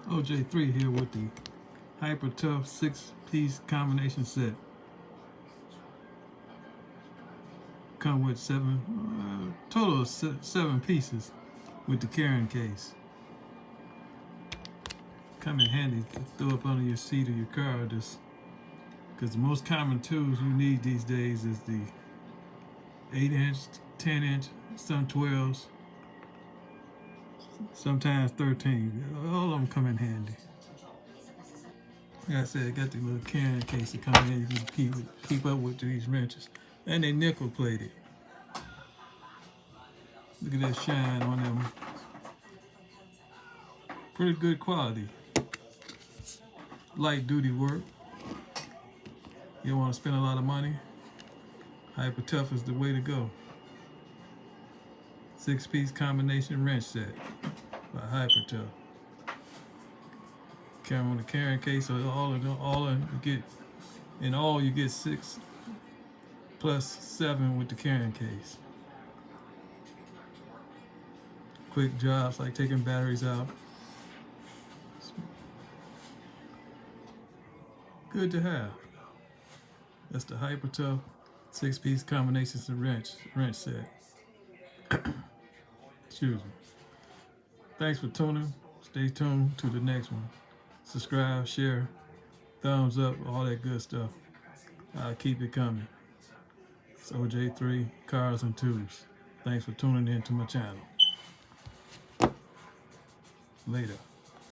OJ3 here with the Hyper Tough 6-piece combination set. Come with total of 7 pieces with the carrying case. Come in handy to throw up under your seat or your car, just because the most common tools you need these days is the 8-inch, 10-inch, some 12s, sometimes 13. All of them come in handy. Like I said, I got the little carrying case to come in. You can keep up with these wrenches, and they nickel plated. Look at that shine on them. Pretty good quality. Light duty work. You don't want to spend a lot of money. Hyper Tough is the way to go. 6-piece combination wrench set by Hyper Tough. Come on the carrying case, so you get 6 plus 7 with the carrying case. Quick jobs like taking batteries out. Good to have. That's the Hyper Tough 6-piece combinations and wrench set. Excuse me. Thanks for tuning. Stay tuned to the next one. Subscribe, share, thumbs up, all that good stuff. I'll keep it coming. It's OJ3 Cars and Tubes. Thanks for tuning in to my channel. Later.